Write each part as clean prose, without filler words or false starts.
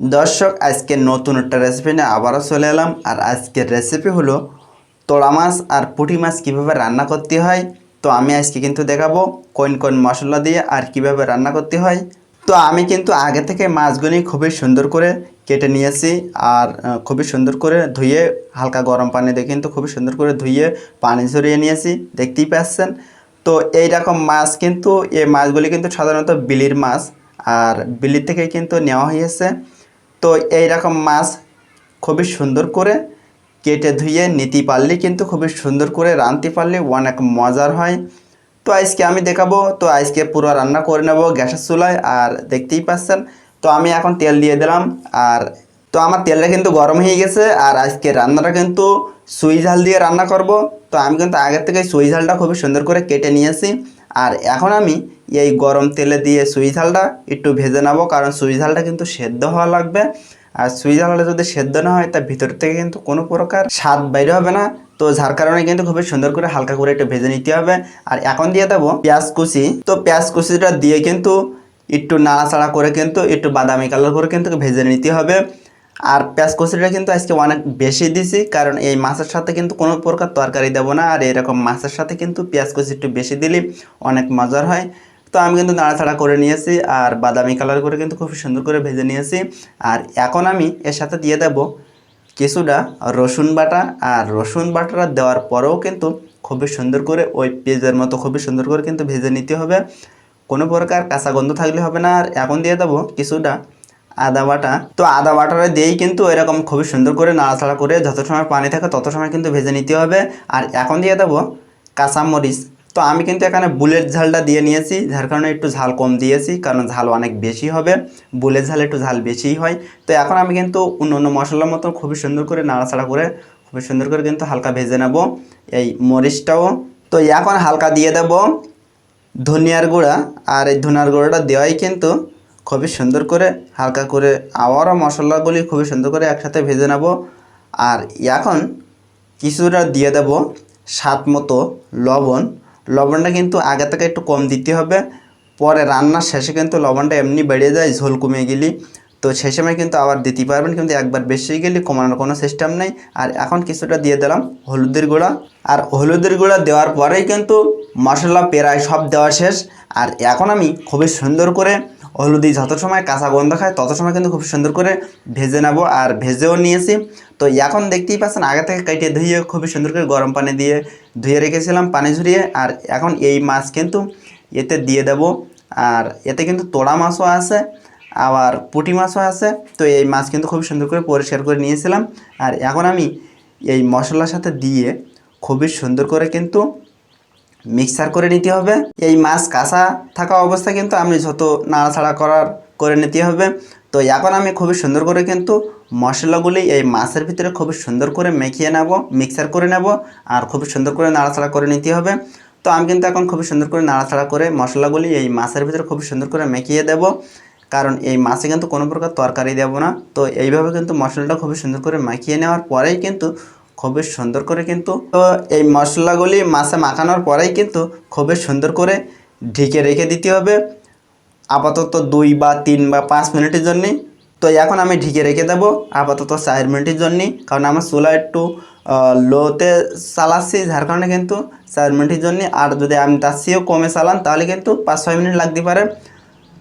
দর্শক আজকে নতুন একটা রেসিপি নিয়ে আবারও চলে এলাম। আর আজকের রেসিপি হলো তোড়া মাছ আর পুঁটি মাছ কীভাবে রান্না করতে হয়। তো আমি আজকে কিন্তু দেখাবো কোন কোন মশলা দিয়ে আর কিভাবে রান্না করতে হয়। তো আমি কিন্তু আগে থেকে মাছগুলি খুবই সুন্দর করে কেটে নিয়েছি আর খুবই সুন্দর করে ধুয়ে হালকা গরম পানি দিয়ে কিন্তু খুবই সুন্দর করে ধুয়ে পানি ঝরিয়ে নিয়েছি, দেখতেই পাচ্ছেন। তো এই রকম মাছ কিন্তু এই মাছগুলি কিন্তু সাধারণত বিলির মাছ, আর বিলি থেকে কিন্তু নেওয়া হয়েছে। তো এই রকম মাছ খুবই সুন্দর করে কেটে ধুয়ে নিতে পারলে কিন্তু খুবই সুন্দর করে রাঁধতে পারলে অনেক মজার হয়। তো আজকে আমি দেখাবো। তো আজকে পুরো রান্না করে নেব গ্যাসের চুলায়, আর দেখতেই পাচ্ছেন। তো আমি এখন তেল দিয়ে দিলাম, আর তো আমার তেলটা কিন্তু গরম হয়ে গেছে। আর আজকে রান্নাটা কিন্তু সুই ঝাল দিয়ে রান্না করব। তো আমি কিন্তু আগের থেকে সুই ঝালটা খুবই সুন্দর করে কেটে নিয়েছি। আর এখন আমি এই গরম তেলে দিয়ে সুই ঝালটা একটু ভেজে নেব, কারণ সুই ঝালটা কিন্তু সেদ্ধ হওয়া লাগবে। আর সুই ঝালটা যদি সেদ্ধ না হয় তার ভিতর থেকে কিন্তু কোনো প্রকার স্বাদ বাইরে হবে না। তো যার কারণে কিন্তু খুবই সুন্দর করে হালকা করে একটু ভেজে নিতে হবে। আর এখন দিয়ে দেবো পেঁয়াজ কুচি। তো পেঁয়াজ কুচিটা দিয়ে কিন্তু একটু নাড়াচাড়া করে কিন্তু একটু বাদামি কালার করে কিন্তু ভেজে নিতে হবে। আর পেঁয়াজ কুচিটা কিন্তু আজকে অনেক বেশি দিছি, কারণ এই মাছের সাথে কিন্তু কোনো প্রকার তরকারি দেবো না। আর এরকম মাছের সাথে কিন্তু পেঁয়াজ কুচি একটু বেশি দিলে অনেক মজার হয়। তো আমি কিন্তু নাড়াচাড়া করে নিয়েছি আর বাদামি কালার করে কিন্তু খুব সুন্দর করে ভেজে নিয়েছি। আর এখন আমি এর সাথে দিয়ে দেব কিছুটা রসুন বাটা। আর রসুন বাটাটা দেওয়ার পরেও কিন্তু খুবই সুন্দর করে ওই পেঁয়াজের মতো খুবই সুন্দর করে কিন্তু ভেজে নিতে হবে, কোনো প্রকার কাঁচা গন্ধ থাকলে হবে না। আর এখন দিয়ে দেবো কিছুটা আদা বাটা। তো আদা বাটাটা দিয়েই কিন্তু এরকম খুবই সুন্দর করে নাড়াচাড়া করে যত সময় পানি থাকে তত সময় কিন্তু ভেজে নিতে হবে। আর এখন দিয়ে দেবো কাঁচামরিচ। তো আমি কিন্তু এখানে বুলেট ঝালটা দিয়ে নিয়েছি, যার কারণে একটু ঝাল কম দিয়েছি, কারণ ঝাল অনেক বেশি হবে। বুলেট ঝাল একটু ঝাল বেশিই হয়। তো এখন আমি কিন্তু অন্য অন্য মশলার মতো খুবই সুন্দর করে নাড়াচাড়া করে খুবই সুন্দর করে কিন্তু হালকা ভেজে নেব এই মরিচটাও। তো এখন হালকা দিয়ে দেব ধনিয়ার গুঁড়া। আর এই ধনিয়ার গুঁড়োটা দেওয়াই কিন্তু খুবই সুন্দর করে হালকা করে আবারও মশলাগুলি খুবই সুন্দর করে একসাথে ভেজে নেব। আর এখন কিছুটা দিয়ে দেব স্বাদ মতো লবণ। লবণটা কিন্তু আগে থেকে একটু কম দিতে হবে, পরে রান্নার শেষে কিন্তু লবণটা এমনি বেড়ে যায় ঝোল কমে গেলে। তো সেই সময় কিন্তু আবার দিতে পারবেন, কিন্তু একবার বেশি গেলে কমানোর কোনো সিস্টেম নেই। আর এখন কিছুটা দিয়ে দিলাম হলুদের গুঁড়া। আর হলুদের গুঁড়া দেওয়ার পরেই কিন্তু মশলা প্রায় সব দেওয়া শেষ। আর এখন আমি খুবই সুন্দর করে হলুদি যত সময় কাঁচা গন্ধ খায় তত সময় কিন্তু খুব সুন্দর করে ভেজে নেব, আর ভেজেও নিয়েছি। তো এখন দেখতেই পাচ্ছেন আগে থেকে কেটে ধুয়ে খুবই সুন্দর করে গরম পানি দিয়ে ধুয়ে রেখেছিলাম পানি ঝরিয়ে। আর এখন এই মাছ কিন্তু এতে দিয়ে দেব। আর এতে কিন্তু তোড়া মাছও আছে, আবার পুঁটি মাছও আছে। তো এই মাছ কিন্তু খুব সুন্দর করে পরিষ্কার করে নিয়েছিলাম। আর এখন আমি এই মশলার সাথে দিয়ে খুবই সুন্দর করে কিন্তু মিক্সার করে নিতে হবে। এই মাছ কাঁচা থাকা অবস্থায় কিন্তু আমি যত নাড়াচাড়া করে নিতে হবে। তো এখন আমি খুবই সুন্দর করে কিন্তু মশলাগুলি এই মাছের ভিতরে খুবই সুন্দর করে মেখিয়ে নেব, মিক্সার করে নেব। আর খুবই সুন্দর করে নাড়াচাড়া করে নিতে হবে। তো আমি কিন্তু এখন খুবই সুন্দর করে নাড়াচাড়া করে মশলাগুলি এই মাছের ভিতরে খুবই সুন্দর করে মেখিয়ে দেব, কারণ এই মাছে কিন্তু কোনো প্রকার তরকারি দেব না। তো এইভাবে কিন্তু মশলাটা খুবই সুন্দর করে মাখিয়ে নেওয়ার পরেই কিন্তু খুবই সুন্দর করে কিন্তু তো এই মশলাগুলি মাছে মাখানোর পরেই কিন্তু খুবই সুন্দর করে ঢেকে রেখে দিতে হবে আপাতত 2 বা 3 বা 5 মিনিটের জন্যে। তো এখন আমি ঢেকে রেখে দেবো আপাতত 4 মিনিটের জন্যে, কারণ আমার চুলা একটু লোতে চালাচ্ছি, যার কারণে কিন্তু 4 মিনিটের জন্যে। আর যদি আমি তার চেয়েও কমে চালান তাহলে কিন্তু 5-6 মিনিট লাগতে পারে।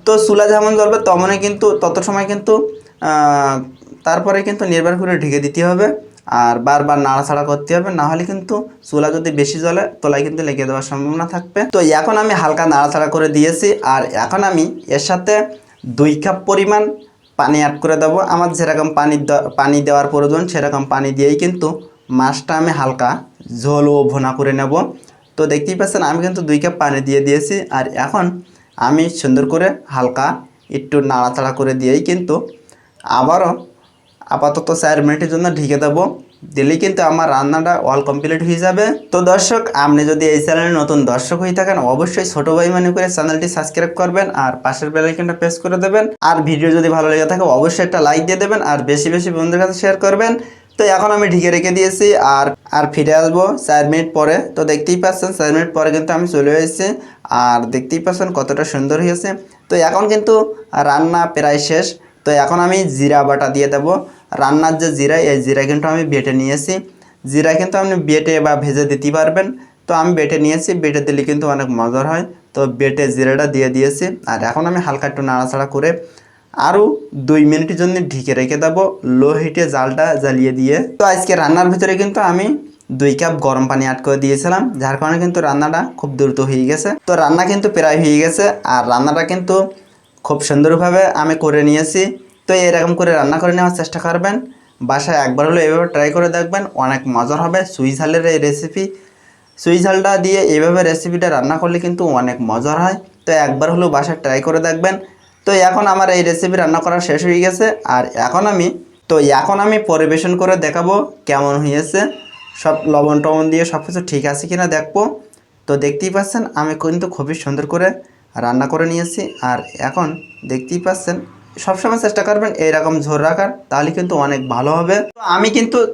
তো চুলা যেমন জ্বলবে তেমনই কিন্তু তত সময় কিন্তু তারপরে কিন্তু নির্ভর করে ঢেকে দিতে হবে। আর বারবার নাড়াচাড়া করতে হবে, না হলে কিন্তু চুলা যদি বেশি জ্বলে তলায় কিন্তু লেগে দেওয়ার সম্ভাবনা থাকবে। তো এখন আমি হালকা নাড়াচাড়া করে দিয়েছি। আর এখন আমি এর সাথে 2 কাপ পরিমাণ পানি অ্যাড করে দেবো। আমার যেরকম পানি দেওয়ার প্রয়োজন সেরকম পানি দিয়েই কিন্তু মাছটা আমি হালকা ঝোল ও ভুনা করে নেব। তো দেখতেই পাচ্ছেন আমি কিন্তু 2 কাপ পানি দিয়ে দিয়েছি। আর এখন আমি সুন্দর করে হালকা একটু নাড়াচাড়া করে দিয়েই কিন্তু আবারও আপাতত 4 মিনিটের জন্য ঢেকে দেবো। দিলেই কিন্তু আমার রান্নাটা অল কমপ্লিট হয়ে যাবে। তো দর্শক, আপনি যদি এই চ্যানেলে নতুন দর্শক হয়ে থাকেন অবশ্যই ছোটো ভাই মনে করে চ্যানেলটি সাবস্ক্রাইব করবেন আর পাশের বেল আইকনটা প্রেস করে দেবেন। আর ভিডিও যদি ভালো লেগে থাকে অবশ্যই একটা লাইক দিয়ে দেবেন আর বেশি বেশি বন্ধুদের কাছে শেয়ার করবেন। তো এখন আমি ঢেকে রেখে দিয়েছি আর আর ফিরে আসবো 4 মিনিট পরে। তো দেখতেই পাচ্ছেন 4 মিনিট পরে কিন্তু আমি চলে এসেছি, আর দেখতেই পাচ্ছেন কতটা সুন্দর হয়েছে। তো এখন কিন্তু রান্না প্রায় শেষ। তো এখন আমি জিরা বাটা দিয়ে দেবো। রান্নার যে জিরা, এই জিরা কিন্তু আমি বেটে নিয়েছি। জিরা কিন্তু আপনি বেটে বা ভেজে দিতে পারবেন। তো আমি বেটে নিয়েছি, বেটে দিলে কিন্তু অনেক মজার হয়। তো বেটে জিরাটা দিয়ে দিয়েছি। আর এখন আমি হালকা একটু নাড়াচাড়া করে আরও 2 মিনিটের জন্য ঢেকে রেখে দেবো, লো হিটে জালটা জ্বালিয়ে দিয়ে। তো আজকে রান্নার ভিতরে কিন্তু আমি 2 কাপ গরম পানি অ্যাড করে দিয়েছিলাম, যার কারণে কিন্তু রান্নাটা খুব দ্রুত হয়ে গেছে। তো রান্না কিন্তু প্রায় হয়ে গেছে, আর রান্নাটা কিন্তু খুব সুন্দরভাবে আমি করে নিয়েছি। তো এরকম করে রান্না করে নেওয়ার চেষ্টা করবেন, বাসায় একবার হলো এভাবে ট্রাই করে দেখবেন, অনেক মজার হবে। সুই ঝালের এই রেসিপি, সুই ঝালটা দিয়ে এইভাবে রেসিপিটা রান্না করলে কিন্তু অনেক মজার হয়। তো একবার হলো বাসায় ট্রাই করে দেখবেন। তো এখন আমার এই রেসিপি রান্না করা শেষ হয়ে গেছে, আর এখন আমি পরিবেশন করে দেখাবো কেমন হয়েছে। সব লবণ টবণ দিয়ে সব কিছু ঠিক আছে কিনা দেখবো। তো দেখতেই পাচ্ছেন আমি কিন্তু খুবই সুন্দর করে রান্না করে নিয়েছি। আর এখন দেখতেই পাচ্ছেন, সবসময় চেষ্টা করবেন এইরকম ঝোল রাখার, তাহলে কিন্তু অনেক ভালো হবে।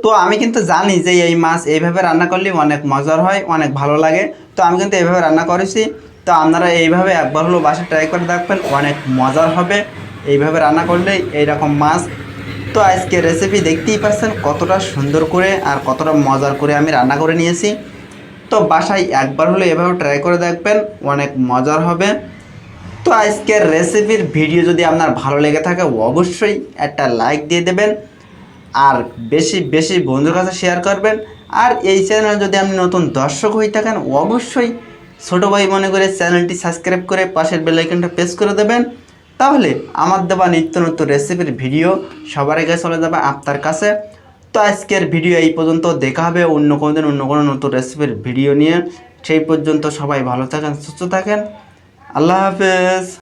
তো আমি কিন্তু জানি যে এই মাছ এইভাবে রান্না করলে অনেক মজার হয়, অনেক ভালো লাগে। তো আমি কিন্তু এইভাবে রান্না করেছি। তো আপনারা এইভাবে একবার হলো বাসায় ট্রাই করে দেখবেন, অনেক মজার হবে এইভাবে রান্না করলে এইরকম মাছ। তো আজকে রেসিপি দেখতেই পাচ্ছেন কতটা সুন্দর করে আর কতটা মজার করে আমি রান্না করে নিয়েছি। তো বাসায় একবার হলো এভাবে ট্রাই করে দেখবেন, অনেক মজার হবে। তো আজকের রেসিপির ভিডিও যদি আপনার ভালো লেগে থাকে, অবশ্যই একটা লাইক দিয়ে দেবেন, আর বেশি বেশি বন্ধুর কাছে শেয়ার করবেন। আর এই চ্যানেল যদি আপনি নতুন দর্শক হয়ে থাকেন, অবশ্যই ছোটো ভাই মনে করে চ্যানেলটি সাবস্ক্রাইব করে পাশের বেল আইকনটা প্রেস করে দেবেন। তাহলে আমার দেওয়া নিত্য নতুন রেসিপির ভিডিও সবার আগে চলে যাবে আপনার কাছে। তো আজকের ভিডিও এই পর্যন্ত, দেখা হবে অন্য কোনো দিন অন্য কোনো নতুন রেসিপির ভিডিও নিয়ে। সেই পর্যন্ত সবাই ভালো থাকেন, সুস্থ থাকেন। আল্লাহ হাফেজ।